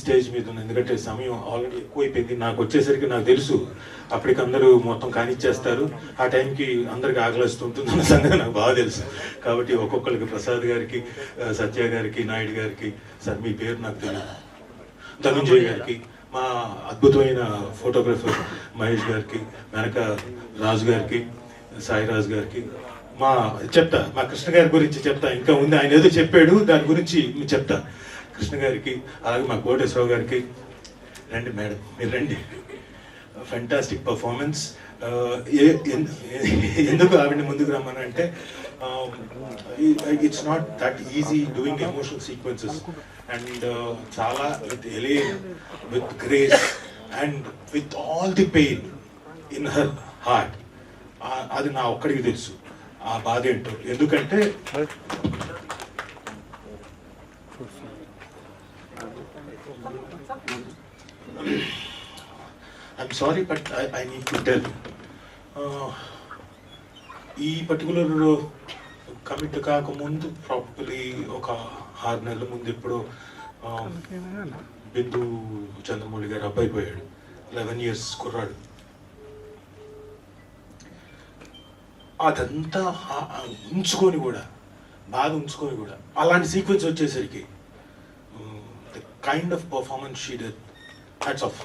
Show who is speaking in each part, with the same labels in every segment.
Speaker 1: Stage మీద ఉంది. ఎందుకంటే సమయం ఆల్రెడీ ఎక్కువైపోయింది. నాకు వచ్చేసరికి నాకు తెలుసు అప్పటికి అందరూ మొత్తం కానిచ్చేస్తారు, ఆ టైంకి అందరికి ఆకలిస్తుంటుంది అన్న సంగతి నాకు బాగా తెలుసు. కాబట్టి ఒక్కొక్కరికి, ప్రసాద్ గారికి, సత్య గారికి, నాయుడు గారికి, సార్ మీ పేరు నాకు తెలియదు, ధనుంజయ్ గారికి, మా అద్భుతమైన ఫోటోగ్రఫర్ మహేష్ గారికి, వెనక రాజు గారికి, సాయిరాజు గారికి, మా కృష్ణ గారి గురించి చెప్తా, ఇంకా ఉంది, ఆయన ఏదో చెప్పాడు దాని గురించి చెప్తా. కృష్ణ గారికి, అలాగే మా కోటేశ్వరరావు గారికి. రండి మేడం, మీరు రండి. Fantastic performance. ఎందుకు ఆవిడని ముందుకు రమ్మనంటే, it's not that easy doing emotional sequences, and చాలా with elan, with grace, and with all the pain in her heart. అది నా ఒక్కడికి తెలుసు ఆ బాధ ఏంటో. ఎందుకంటే I'm sorry but I need to tell, ఈ పర్టికులర్ కమిట్ కాకముందు ప్రాపర్లీ ఒక 6 నెలల ముందు ఎప్పుడో బిందు చంద్రమౌళి గారు అబ్బాయి పోయాడు, 11 years కుర్రాడు. అదంతా ఉంచుకొని కూడా, బాధ ఉంచుకొని కూడా, అలాంటి సీక్వెన్స్ వచ్చేసరికి the kind of performance she did, hats off.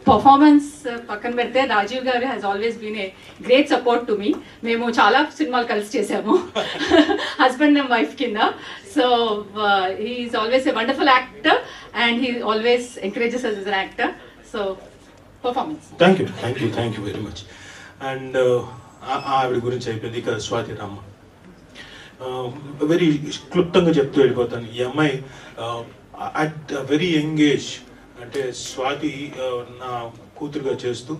Speaker 2: Performance పక్కన పెడితే Rajiv garu has always been a great support to me. మేము చాలా సినిమాలు కలిసి చేసాము, హస్బెండ్ అండ్ వైఫ్ కింద. So he's always a wonderful actor and he always encourages us an actor. So performance.
Speaker 1: Thank you very much. And ఆవిడ గురించి అయిపోయింది. ఇక స్వాతి రామ, వెరీ క్లుప్తంగా చెప్తూ వెళ్ళిపోతాను. ఈ అమ్మాయి అట్ వెరీ యంగ్ ఏజ్, అంటే స్వాతి నా కూతురుగా చేస్తూ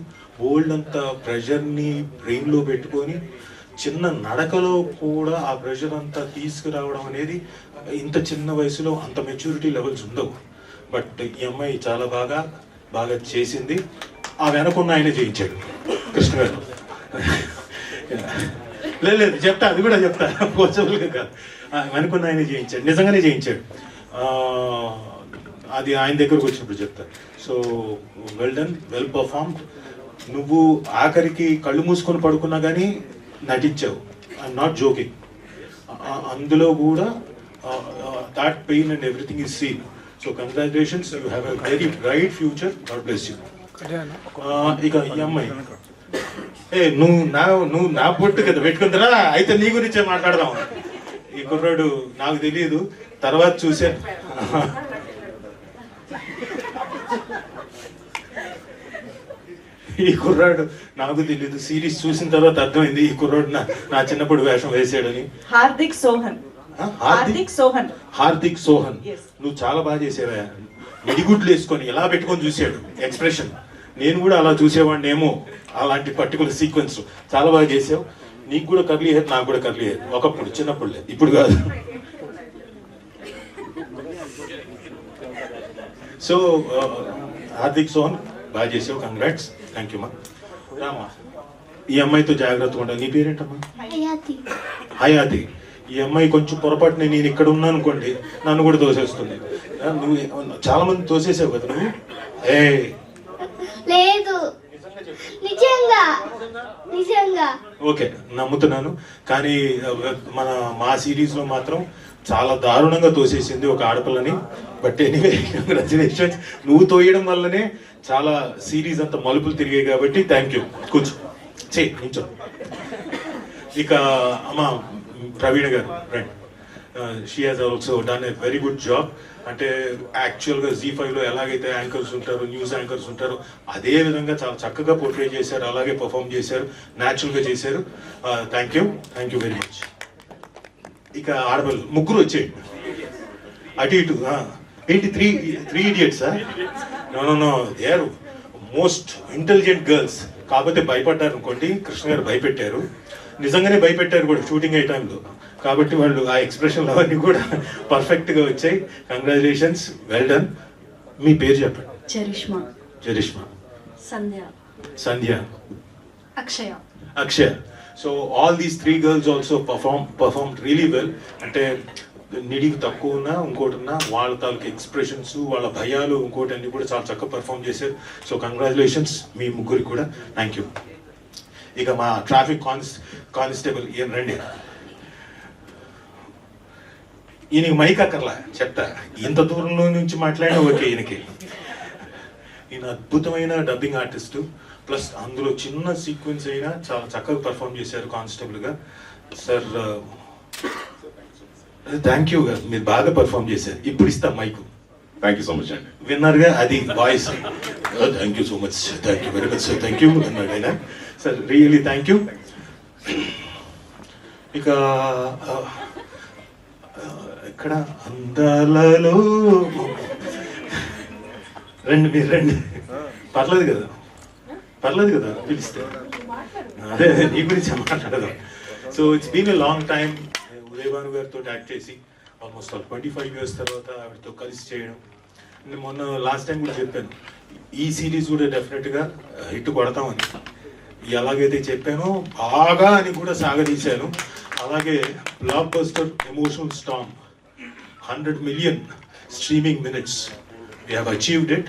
Speaker 1: ఓల్డ్ అంత ప్రెషర్ని బ్రెయిన్లో పెట్టుకొని చిన్న నడకలో కూడా ఆ ప్రెషర్ అంతా తీసుకురావడం అనేది ఇంత చిన్న వయసులో అంత మెచ్యూరిటీ లెవెల్స్ ఉండవు. బట్ ఈ అమ్మాయి చాలా బాగా చేసింది. ఆ వెనకున్న ఆయన చేయించాడు కృష్ణ గారు. లేదు చెప్తా, అది కూడా చెప్తా, పోచబుల్గా కాదు. వెనకున్న ఆయన చేయించాడు, నిజంగానే చేయించాడు. అది ఆయన దగ్గరకు వచ్చినప్పుడు చెప్తా. So well done, well performed. నువ్వు ఆఖరికి కళ్ళు మూసుకొని పడుకున్నా కానీ నటించావు, ఐఎమ్ నాట్ జోకింగ్. అందులో కూడా that pain and everything is seen. So congratulations, you have a very bright future, God bless you. ఇక ఈ అమ్మాయి, నువ్వు నా పొట్టు కదా పెట్టుకుంటారా, అయితే నీ గురించే మాట్లాడదాం. ఈ కుర్రాడు నాకు తెలియదు, తర్వాత చూశాను. ఈ కుర్రాడు నాకు తెలియదు, సిరీస్ చూసిన తర్వాత అర్థమైంది ఈ కుర్రాడు నా చిన్నప్పుడు వేషం వేసాడని.
Speaker 3: హార్దిక్ సోహన్,
Speaker 1: నువ్వు చాలా బాగా చేసావా. మిడిగుడ్లు వేసుకొని ఎలా పెట్టుకొని చూసాడు ఎక్స్ప్రెషన్. నేను కూడా అలా చూసేవాడిని ఏమో, అలాంటి పర్టికులర్ సీక్వెన్స్ చాలా బాగా చేసావు. నీకు కూడా కర్లీ హెయిర్, నాకు కూడా కర్లీ హెయిర్, ఒకప్పుడు చిన్నప్పుడు లేదు, ఇప్పుడు కాదు. సో హార్దిక్ సోహన్ బాగా చేసావు, కంగ్రాట్స్. థ్యాంక్ యూ మా. రామా, ఈ అమ్మాయితో జాగ్రత్తగా ఉండాలి. నీ పేరేంటమ్మా? హయాతి. ఈ అమ్మాయి కొంచెం పొరపాటు నేను ఇక్కడ ఉన్నాను అనుకోండి, నన్ను కూడా తోసేస్తుంది. నువ్వు చాలా మంది తోసేసావు కదా నువ్వు.
Speaker 4: లేదు, నిజంగా
Speaker 1: ఓకే, నమ్ముతున్నాను. కానీ మా సిరీస్ లో మాత్రం చాలా దారుణంగా తోసేసింది ఒక ఆడపిల్లని. But anyway, congratulations. నువ్వు తోయడం వల్లనే చాలా సిరీస్ అంతా మలుపులు తిరిగాయి కాబట్టి థ్యాంక్ యూ. కూర్చో, నించో. ఇక అమ్మ ప్రవీణ గారు, రండి. She has also done a very good job. అంటే యాక్చువల్గా Z5లో ఎలాగైతే యాంకర్స్ ఉంటారో, న్యూస్ యాంకర్స్ ఉంటారో, అదే విధంగా చాలా చక్కగా పోర్ట్రే చేశారు, అలాగే పర్ఫామ్ చేశారు, న్యాచురల్గా చేశారు. Thank you very much. ఇక ఆడపిల్లలు ముగ్గురు వచ్చేయండి అటు ఇటు. ఏంటి త్రీ ఇడియట్సా? No, they are most intelligent girls. కాకపోతే భయపడ్డారు అనుకోండి, కృష్ణ గారు భయపెట్టారు, నిజంగానే భయపెట్టారు కూడా షూటింగ్ అయ్యే టైంలో. కాబట్టి వాళ్ళు ఆ ఎక్స్ప్రెషన్లు అవన్నీ కూడా పర్ఫెక్ట్గా వచ్చాయి. Congratulations, well done. మీ పేరు చెప్పండి.
Speaker 2: Charishma.
Speaker 3: Sandhya.
Speaker 1: Sandhya.
Speaker 2: Akshaya.
Speaker 1: So all these 3 girls also perform really well. అంటే నిడికి తక్కువ ఉన్నా ఇంకోటి ఉన్నా వాళ్ళ తాలూకు ఎక్స్ప్రెషన్స్, వాళ్ళ భయాలు, ఇంకోటి అన్ని కూడా చాలా చక్కగా పర్ఫామ్ చేశారు. సో కంగ్రాచులేషన్స్ మీ ముగ్గురికి కూడా. Thank you. ఇక మా ట్రాఫిక్ కానిస్టేబుల్ ఈయన రండి. ఈయనకి మైక్ అక్కర్లా, చెప్తా. ఇంత దూరంలో నుంచి మాట్లాడినా ఓకే. ఈయన అద్భుతమైన డబ్బింగ్ ఆర్టిస్టు, ప్లస్ అందులో చిన్న సీక్వెన్స్ అయినా చాలా చక్కగా పర్ఫామ్ చేశారు కానిస్టేబుల్గా. సార్ థ్యాంక్ యూ గారు, మీరు బాగా పర్ఫామ్ చేశారు. ఇప్పుడు ఇస్తా mic.
Speaker 3: Thank you so much అండి.
Speaker 1: విన్నర్గా అది voice. Thank you so much, thank you very much sir, thank you అన్నాడు సార్, రియలీ థ్యాంక్ యూ. ఇక ఇక్కడ అందాలలో రండి, మీరు రండి. పర్లేదు కదా పిలిస్తే. అదే నీ గురించి మాట్లాడదాం. So it's been a long time Uday Bhanu గారితో యాక్ట్ చేసి ఆల్మోస్ట్ 25 years తర్వాత ఆవిడతో కలిసి చేయడం. నేను మొన్న లాస్ట్ టైం కూడా చెప్పాను, ఈ సిరీస్ కూడా డెఫినెట్గా హిట్ కొడతామని. ఎలాగైతే చెప్పానో బాగా అని కూడా సాగదీశాను. అలాగే block buster emotional storm 100 million streaming minutes. We have achieved it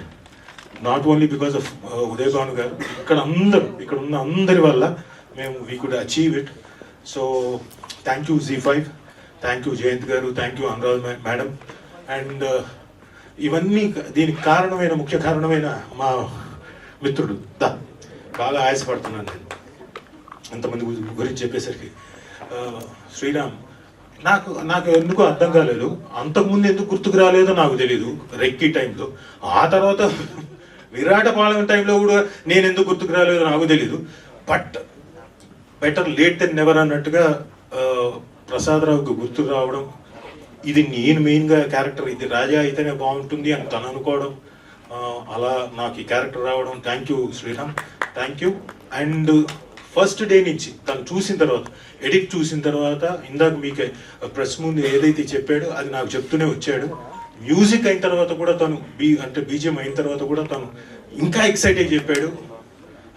Speaker 1: not only because of Uday Bhanu garu. ఇక్కడ ఉన్న అందరి వల్ల మేము we could achieve it. So thank you Z5, thank you Jayanth garu, thank you Anuradha madam. And ఇవన్నీ దీనికి ముఖ్య కారణమైన మా మిత్రుడు బాగా ఆయాసపడుతున్నాను నేను ఎంతమంది గురించి చెప్పేసరికి. శ్రీరామ్ నాకు ఎందుకు అర్థం కాలేదు, అంతకుముందు ఎందుకు గుర్తుకు రాలేదో నాకు తెలీదు రెక్కి టైంలో. ఆ తర్వాత విరాటపాలెం టైంలో కూడా నేను ఎందుకు గుర్తుకు రాలేదో నాకు తెలీదు. But better late then never అన్నట్టుగా ప్రసాదరావుకి గుర్తుకు రావడం, ఇది నేను మెయిన్గా క్యారెక్టర్, ఇది రాజా అయితేనే బాగుంటుంది అని తను అనుకోవడం, అలా నాకు ఈ క్యారెక్టర్ రావడం. Thank you Sriram, thank you. And first day నుంచి తను చూసిన తర్వాత, ఎడిట్ చూసిన తర్వాత, ఇందాక మీకు ప్రెస్ ముందు ఏదైతే చెప్పాడో అది నాకు చెప్తూనే వచ్చాడు. మ్యూజిక్ అయిన తర్వాత కూడా తను బీజిఎం అయిన తర్వాత కూడా తను ఇంకా ఎక్సైట్ అయి చెప్పాడు.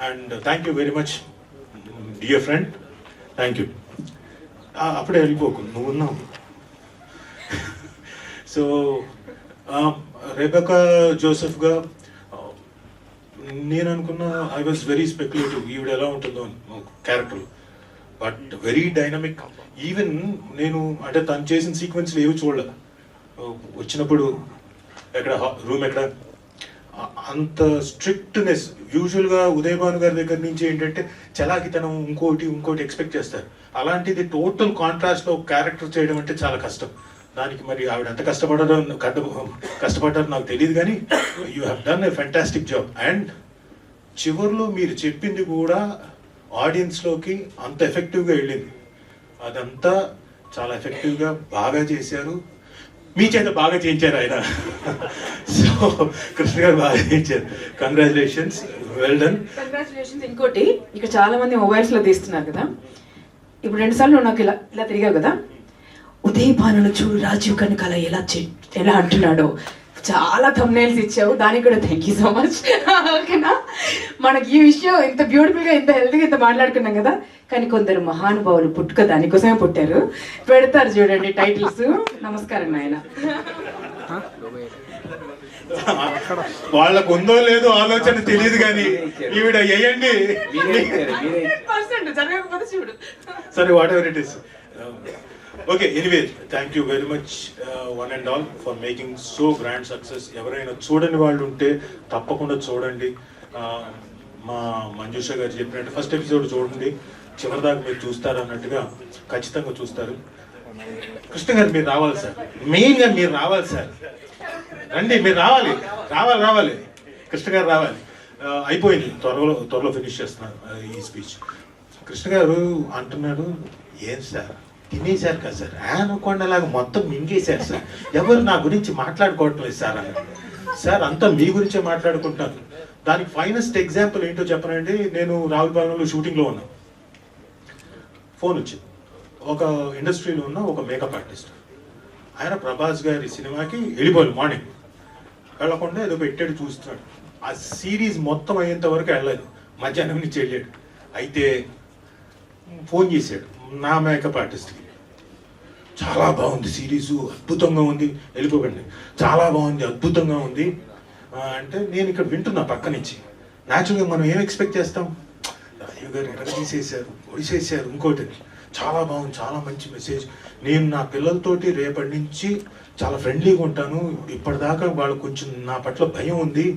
Speaker 1: And thank you very much dear friend, thank you. అప్పుడే వెళ్ళిపోకు, నువ్వు ఉన్నావు. సో రెబెకా జోసెఫ్గా నేను అనుకున్నా, ఐ వాజ్ వెరీ స్పెక్యులేటివ్ ఈవిడ ఎలా ఉంటుందో character, but very dynamic. Even నేను అంటే తను చేసిన సీక్వెన్స్లు ఏవి చూడలే. వచ్చినప్పుడు రూమ్ ఎక్కడ అంత స్ట్రిక్ట్నెస్. యూజువల్గా ఉదయ్ భాను గారి దగ్గర నుంచి ఏంటంటే చలాకితనం, ఇంకోటి ఎక్స్పెక్ట్ చేస్తారు. అలాంటిది టోటల్ కాంట్రాస్ట్లో క్యారెక్టర్ చేయడం అంటే చాలా కష్టం. దానికి మరి ఆవిడ ఎంత కష్టపడ్డారో నాకు తెలియదు, కానీ you have done a fantastic job. And చివరిలో మీరు చెప్పింది కూడా ఆడియన్స్లోకి అంత ఎఫెక్టివ్గా వెళ్ళింది. అదంతా చాలా ఎఫెక్టివ్గా బాగా చేశారు. మీ చేత బాగా చేయించారు ఆయన. సో కృష్ణ గారు బాగా చేయించారు. Congratulations, well done.
Speaker 4: కంగ్రాచులేషన్స్. ఇంకోటి, ఇక్కడ చాలా మంది మొబైల్స్లో తీస్తున్నారు కదా, ఇప్పుడు 2 సార్లు నాకు ఇలా తిరిగావు కదా, ఉదయ్ భానును చూడు రాజీవ్ కనకాల ఎలా అంటున్నాడో చాలా థంబ్నైల్స్ ఇచ్చావు, దానికి కూడా థ్యాంక్ యూ సో మచ్. ఓకేనా, మనకి ఈ విషయం ఇంత బ్యూటిఫుల్గా, ఇంత హెల్తీగా ఇంత మాట్లాడుకున్నాం కదా, కానీ కొందరు మహానుభావులు పుట్టుక దానికోసమే పుట్టారు. పెడతారు చూడండి టైటిల్స్. నమస్కారం నాయన.
Speaker 1: వాళ్ళకు ఉందో లేదో ఆలోచన తెలియదు, కానీ ఈవిడ వేయండి.
Speaker 4: జరగకపోతే చూడు.
Speaker 1: సరే, what ever it is. Okay, anyway thank you very much one and all for making so grand success. ఎవరైనా చూడని వాళ్ళు ఉంటే తప్పకుండా చూడండి. మా మంజుష గారు చెప్పినట్టు ఫస్ట్ ఎపిసోడ్ చూడండి, చివరిదాకా మీరు చూస్తారు అన్నట్టుగా ఖచ్చితంగా చూస్తారు. కృష్ణ గారు మీరు రావాలి సార్, మెయిన్గా మీరు రావాలి సార్. రండి, మీరు రావాలి. కృష్ణ గారు రావాలి. అయిపోయింది, త్వరలో ఫినిష్ చేస్తున్నారు ఈ స్పీచ్. కృష్ణ గారు అంటున్నాడు, ఏం సార్ తినేశారు కదా సార్, అనుకోండలాగా మొత్తం మింగేశారు సార్, ఎవరు నా గురించి మాట్లాడుకోవటం లేదు సార్ అని. సార్ అంతా మీ గురించే మాట్లాడుకుంటున్నారు. దానికి ఫైనెస్ట్ ఎగ్జాంపుల్ ఏంటో చెప్పనండి. నేను రావులపాలెంలో షూటింగ్లో ఉన్నా, ఫోన్ వచ్చింది. ఒక ఇండస్ట్రీలో ఉన్న ఒక మేకప్ ఆర్టిస్ట్, ఆయన ప్రభాస్ గారి సినిమాకి వెళ్ళిపోయాడు. మార్నింగ్ వెళ్ళకుండా ఏదో పెట్టాడు, చూస్తున్నాడు. ఆ సిరీస్ మొత్తం అయ్యేంత వరకు వెళ్ళలేదు, మధ్యాహ్నం నుంచి వెళ్ళాడు. అయితే ఫోన్ చేశాడు నా మేకప్ ఆర్టిస్ట్కి. చాలా బాగుంది సిరీసు, అద్భుతంగా ఉంది, వెళ్ళిపోకండి, చాలా బాగుంది, అద్భుతంగా ఉంది అంటే నేను ఇక్కడ వింటున్నా పక్క నుంచి. న్యాచురల్గా మనం ఏం ఎక్స్పెక్ట్ చేస్తాం, రాజీవ్ గారు ఎక్కడ తీసేశారు, ఒడిసేసారు, ఇంకోటి చాలా బాగుంది, చాలా మంచి మెసేజ్. నేను నా పిల్లలతోటి రేపటి నుంచి చాలా ఫ్రెండ్లీగా ఉంటాను, ఇప్పటిదాకా వాళ్ళు కొంచెం నా పట్ల భయం ఉంది,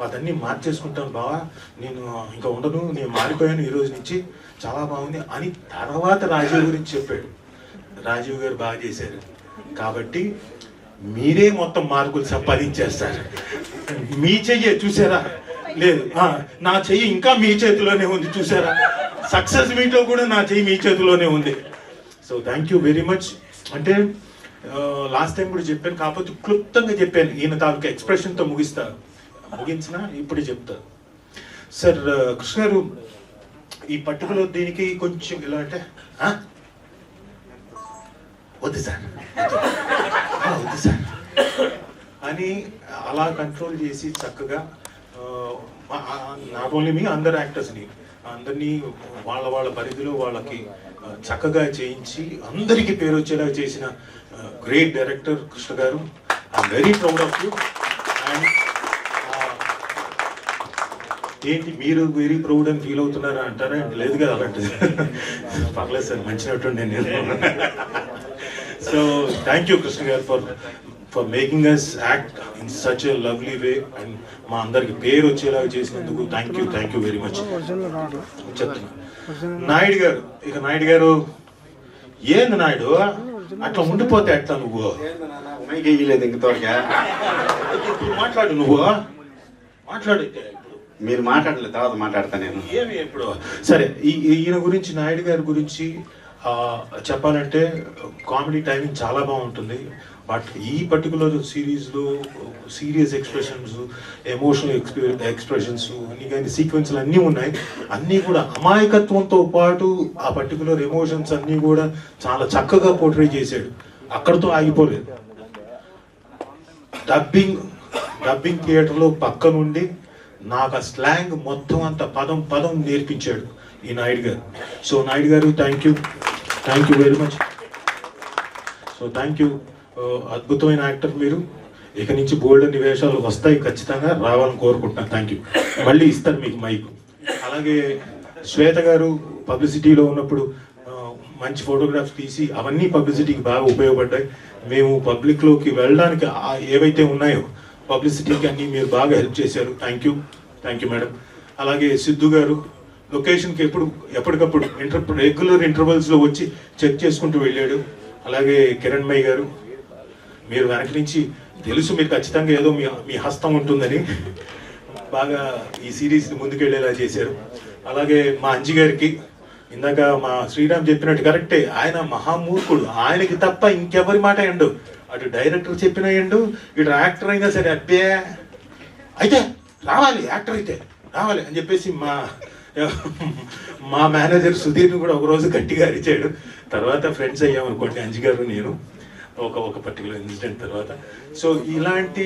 Speaker 1: అదన్నీ మార్చేసుకుంటాను బావా, నేను ఇంకా ఉండను, నేను మారిపోయాను ఈ రోజు నుంచి, చాలా బాగుంది అని తర్వాత రాజీవ్ గురించి చెప్పాడు. రాజీవ్ గారు బాగా చేశారు కాబట్టి మీరే మొత్తం మార్కులు సంపాదించేస్తారు. మీ చెయ్యి చూసారా, లేదు నా చెయ్యి ఇంకా మీ చేతిలోనే ఉంది చూసారా, సక్సెస్ మీట్లో కూడా నా చెయ్యి మీ చేతిలోనే ఉంది. So thank you very much. అంటే లాస్ట్ టైం కూడా చెప్పాను, కాకపోతే క్లుప్తంగా చెప్పాను, ఈయన తాలూకా ఎక్స్ప్రెషన్తో ముగించిన ఇప్పుడు చెప్తా. సార్ కృష్ణ గారు ఈ పర్టికులర్ దీనికి కొంచెం ఇలా అంటే వద్దు సార్ వద్దు సార్ అని అలా కంట్రోల్ చేసి చక్కగా నాట్ ఓన్లీ మీ అందరు యాక్టర్స్ని అందరినీ వాళ్ళ పరిధిలో వాళ్ళకి చక్కగా చేయించి అందరికీ పేరు వచ్చేలా చేసిన గ్రేట్ డైరెక్టర్ కృష్ణ గారు. I'm very proud of you. And ఏంటి మీరు వెరీ ప్రౌడ్ అని ఫీల్ అవుతున్నారా అంటారా, లేదు కదా అలాంటిది, పర్లేదు సార్ మంచినట్టుండే నేను. So thank you Krishna garu for making us act in such a lovely way and మా అందరికి పేరు వచ్చేలాగా చేసినందుకు థ్యాంక్ యూ వెరీ మచ్ చెప్తున్నా. నాయుడు గారు, ఇక నాయుడు గారు ఏంది నాయుడు అట్లా ఉండిపోతే అట్లా నువ్వు మాట్లాడు, నువ్వు మాట్లాడు,
Speaker 3: మీరు మాట్లాడలేదు తర్వాత మాట్లాడతా నేను.
Speaker 1: ఏమి ఇప్పుడు సరే ఈయన గురించి నాయుడు గారి గురించి చెప్పాలంటే కామెడీ టైమింగ్ చాలా బాగుంటుంది. బట్ ఈ పర్టికులర్ సిరీస్లో సీరియస్ ఎక్స్ప్రెషన్స్, ఎమోషనల్ ఎక్స్ప్రెషన్స్ అన్ని కానీ సీక్వెన్స్లు అన్నీ ఉన్నాయి. అన్నీ కూడా అమాయకత్వంతో పాటు ఆ పర్టికులర్ ఎమోషన్స్ అన్నీ కూడా చాలా చక్కగా పోర్ట్రే చేశాడు. అక్కడితో ఆగిపోలేదు. డబ్బింగ్ థియేటర్లో పక్క నుండి నాకు ఆ స్లాంగ్ మొత్తం అంత పదం నేర్పించాడు ఈ నాయుడు గారు. సో నాయుడు గారు thank you very much. So thank you. అద్భుతమైన యాక్టర్ మీరు. ఇక నుంచి బోల్డ్ అన్ని వేషాలు వస్తాయి, ఖచ్చితంగా రావాలని కోరుకుంటున్నాను. Thank you. మళ్ళీ ఇస్తాను మీకు మైక్. అలాగే శ్వేత గారు పబ్లిసిటీలో ఉన్నప్పుడు మంచి ఫోటోగ్రాఫ్స్ తీసి అవన్నీ పబ్లిసిటీకి బాగా ఉపయోగపడ్డాయి. మేము పబ్లిక్లోకి వెళ్ళడానికి ఏవైతే ఉన్నాయో పబ్లిసిటీకి అన్నీ మీరు బాగా హెల్ప్ చేశారు. Thank you madam. అలాగే సిద్ధు గారు లొకేషన్కి ఎప్పటికప్పుడు రెగ్యులర్ ఇంటర్వల్స్లో వచ్చి చెక్ చేసుకుంటూ వెళ్ళాడు. అలాగే కిరణ్మయ్య గారు, మీరు వెనక నుంచి తెలుసు మీరు ఖచ్చితంగా ఏదో మీ హస్తం ఉంటుందని బాగా ఈ సిరీస్ని ముందుకెళ్ళేలా చేశారు. అలాగే మా అంజి గారికి, ఇందాక మా శ్రీరామ్ చెప్పినట్టు కరెక్టే, ఆయన మహామూర్ఖుడు, ఆయనకి తప్ప ఇంకెవరి మాట ఎండు, అటు డైరెక్టర్ చెప్పిన ఎండు, ఇటు యాక్టర్ అయినా సరే అబ్బే అయితే రావాలి, యాక్టర్ అయితే రావాలి అని చెప్పేసి మా మేనేజర్ సుధీర్ని కూడా ఒకరోజు గట్టిగా అరిచాడు. తర్వాత ఫ్రెండ్స్ అయ్యామనుకోండి అంజి గారు నేను ఒక పర్టికులర్ ఇన్సిడెంట్ తర్వాత. సో ఇలాంటి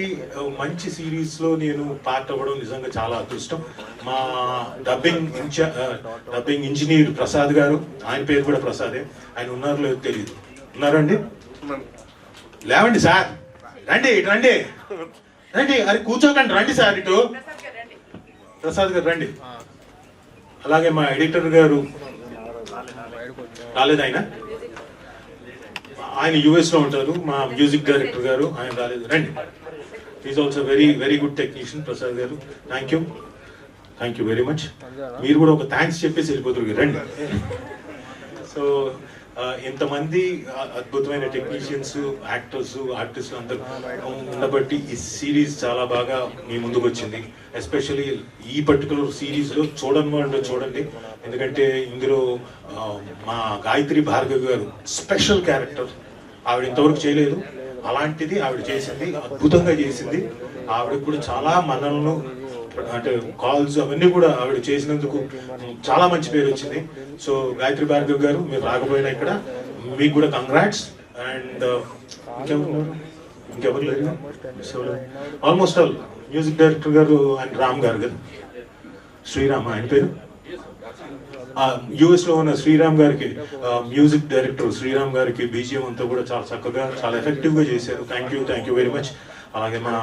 Speaker 1: మంచి సిరీస్లో నేను పార్ట్ అవ్వడం నిజంగా చాలా అదృష్టం. మా డబ్బింగ్ ఇంజనీర్ ప్రసాద్ గారు, ఆయన పేరు కూడా ప్రసాదే, ఆయన ఉన్నారో లేదో తెలియదు. ఉన్నారండి? లేవండి సార్, రండి ఇటు రండి అది కూర్చోకండి, రండి సార్ ఇటు. ప్రసాద్ గారు రండి. అలాగే మా ఎడిటర్ గారు రాలేదు, ఆయన యుఎస్లో ఉంటారు. మా మ్యూజిక్ డైరెక్టర్ గారు, ఆయన రాలేదు, రండి. Is also very good technician Prasad garu. Thank you very much. మీరు కూడా ఒక థ్యాంక్స్ చెప్పేసి వెళ్ళిపోతారు, రండి. సో ఇంతమంది అద్భుతమైన టెక్నీషియన్స్, యాక్టర్స్, ఆర్టిస్టులు అందరూ ఉండబట్టి ఈ సిరీస్ చాలా బాగా మీ ముందుకు వచ్చింది. ఎస్పెషల్లీ ఈ పర్టికులర్ సిరీస్లో చూడండి, ఎందుకంటే ఇందులో మా గాయత్రి భార్గవి గారు స్పెషల్ క్యారెక్టర్, ఆవిడ ఇంతవరకు చేయలేదు, అలాంటిది ఆవిడ చేసింది, అద్భుతంగా చేసింది. ఆవిడకి కూడా చాలా మనలను అంటే కాల్స్ అవన్నీ కూడా ఆవిడ చేసినందుకు చాలా మంచి పేరు వచ్చింది. సో గాయత్రి భార్గవ్ గారు, మీరు రాకపోయినా ఇక్కడ మీకు కూడా కంగ్రాట్స్. అండ్ ఇంకెవరు లేరు, ఆల్మోస్ట్ ఆల్ మ్యూజిక్ డైరెక్టర్ గారు అండ్ రామ్ గారు కదా, శ్రీరామ్ ఆయన పేరు, యుఎస్ లో ఉన్న శ్రీరామ్ గారికి, మ్యూజిక్ డైరెక్టర్ శ్రీరామ్ గారికి బీజిఎం అంతా కూడా చాలా చక్కగా చాలా ఎఫెక్టివ్ గా చేశారు. Thank you very much. అలాగే మా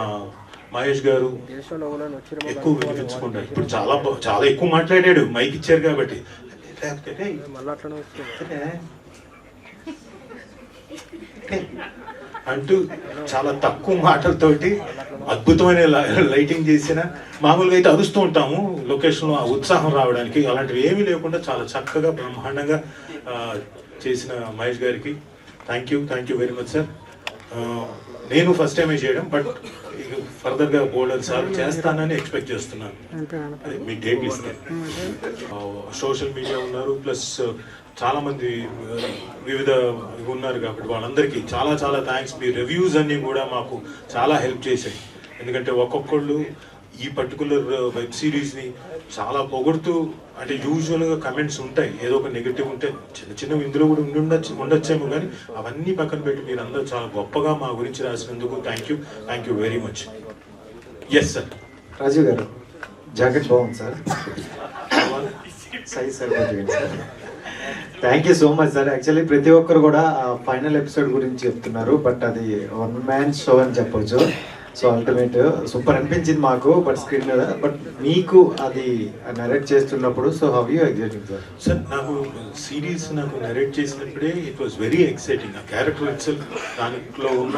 Speaker 1: మహేష్ గారు ఎక్కువ వినిపించకుండా ఇప్పుడు చాలా ఎక్కువ మాట్లాడాడు, మైక్ ఇచ్చారు కాబట్టి. అంటూ చాలా తక్కువ మాటలతోటి అద్భుతమైన లైటింగ్ చేసిన, మామూలుగా అయితే అరుస్తూ ఉంటాము లొకేషన్లో ఆ ఉత్సాహం రావడానికి, అలాంటివి ఏమీ లేకుండా చాలా చక్కగా బ్రహ్మాండంగా చేసిన మహేష్ గారికి thank you very much sir. నేను ఫస్ట్ టైమే చేయడం, బట్ ఫర్దర్గా బోర్డర్ సార్ చేస్తానని ఎక్స్పెక్ట్ చేస్తున్నాను. అదే మీ డేట్ ఇస్తే సోషల్ మీడియా ఉన్నారు, ప్లస్ చాలా మంది వివిధ ఉన్నారు కాబట్టి వాళ్ళందరికీ చాలా థ్యాంక్స్. మీ రివ్యూస్ అన్నీ కూడా మాకు చాలా హెల్ప్ చేశాయి. ఎందుకంటే ఒక్కొక్కళ్ళు ఈ పర్టికులర్ వెబ్ సిరీస్ని చాలా పొగుడుతూ, అంటే యూజువల్గా కమెంట్స్ ఉంటాయి, ఏదో ఒక నెగిటివ్ ఉంటే చిన్నవి ఇందులో కూడా ఉండొచ్చేమో, కానీ అవన్నీ పక్కన పెట్టి మీరు అందరూ చాలా గొప్పగా మా గురించి రాసినందుకు thank you very much. Yes sir.
Speaker 5: Rajiv garu jacket బాగుంది సార్, సైజ్ సరిపోతుంది sir. Thank you so much sir. Actually ప్రతి ఒక్కరు కూడా ఫైనల్ ఎపిసోడ్ గురించి చెప్తున్నారు, బట్ అది వన్ మ్యాన్ షో అని చెప్పొచ్చు. సో అల్టిమేట్ సూపర్ అనిపించింది మాకు, బట్ స్క్రీన్ మీద. బట్ మీకు అది నరేట్ చేస్తున్నప్పుడు so how you exciting sir?
Speaker 1: Sir నాకు సిరీస్ నరేట్ చేసినప్పుడే ఇట్ వాస్ వెరీ ఎక్సైటింగ్. ఆ క్యారెక్టర్ ఇట్సెల్ఫ్, దాంట్లో ఉన్న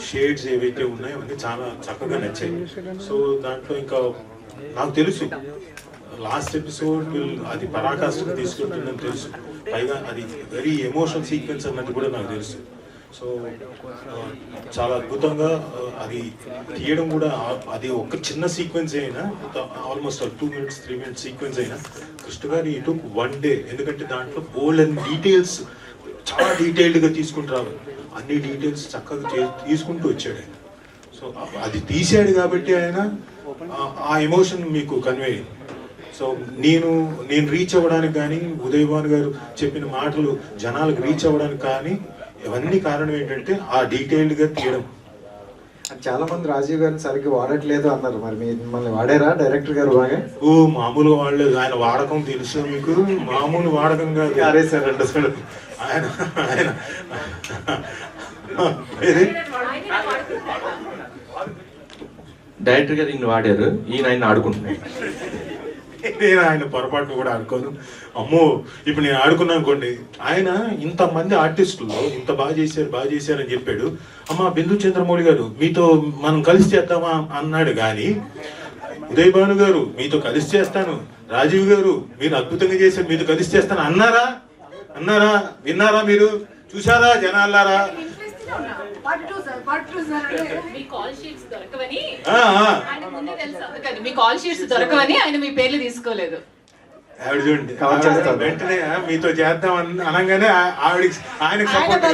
Speaker 1: షేడ్స్ ఏవైతే ఉన్నాయో అవన్నీ చాలా చక్కగా నచ్చాయి. సో దాంట్లో ఇంకా నాకు తెలుసు లాస్ట్ ఎపిసోడ్ అది పరాకాష్ఠకు తీసుకుంటుందని తెలుసు, పైగా అది వెరీ ఎమోషనల్ సీక్వెన్స్ అన్నది కూడా నాకు తెలుసు. సో చాలా అద్భుతంగా అది తీయడం కూడా, అది ఒక చిన్న సీక్వెన్స్ అయినా ఆల్మోస్ట్ 2 minutes 3 minutes సీక్వెన్స్ అయినా కృష్ణ గారు ఇటు 1 day, ఎందుకంటే దాంట్లో బోల్డ్ అండ్ డీటెయిల్స్ చాలా డీటెయిల్డ్గా తీసుకుంటూ రావాలి, అన్ని డీటెయిల్స్ చక్కగా తీసుకుంటూ వచ్చాడు ఆయన. సో అది తీసాడు కాబట్టి ఆయన ఆ ఎమోషన్ మీకు కన్వే అయింది. సో నేను రీచ్ అవ్వడానికి కానీ, ఉదయ్ భాను గారు చెప్పిన మాటలు జనాలకు రీచ్ అవ్వడానికి కానీ, ఇవన్నీ కారణం ఏంటంటే ఆ డీటెయిల్డ్గా తీయడం.
Speaker 5: చాలా మంది రాజీవ్ గారిని సరిగ్గా వాడట్లేదు అన్నారు, మరి మిమ్మల్ని వాడారా డైరెక్టర్ గారు బాగా?
Speaker 1: ఓ మామూలుగా వాడలేదు, ఆయన వాడకం తెలుసు మీకు, మామూలు వాడకం కాదు.
Speaker 5: అరే సార్ అంటే సార్
Speaker 1: ఆయన
Speaker 6: డైరెక్టర్ గారు ఇన్ని వాడారు, ఈయన ఆయన ఆడుకుంటున్నాడు.
Speaker 1: నేను ఆయన పొరపాటు కూడా ఆడుకోను. అమ్మో ఇప్పుడు నేను ఆడుకున్నాను అనుకోండి, ఆయన ఇంతమంది ఆర్టిస్టుల్లో ఇంత బాగా చేశారని చెప్పాడు. అమ్మ బిందు చంద్రమౌళి గారు మీతో మనం కలిసి చేద్దామా అన్నాడు, కానీ ఉదయ్ భాను గారు మీతో కలిసి చేస్తాను, రాజీవ్ గారు మీరు అద్భుతంగా చేశారు మీతో కలిసి చేస్తాను అన్నారా? విన్నారా? మీరు చూసారా జనాలారా?
Speaker 2: మీ కాల్ షీట్స్ దొరకవని ఆయన మీ పేర్లు తీసుకోలేదు.
Speaker 1: ఆవిడ చూడండి, వెంటనే మీతో చేద్దాం అనగానే ఆవిడ ఆయనకు సపోర్ట్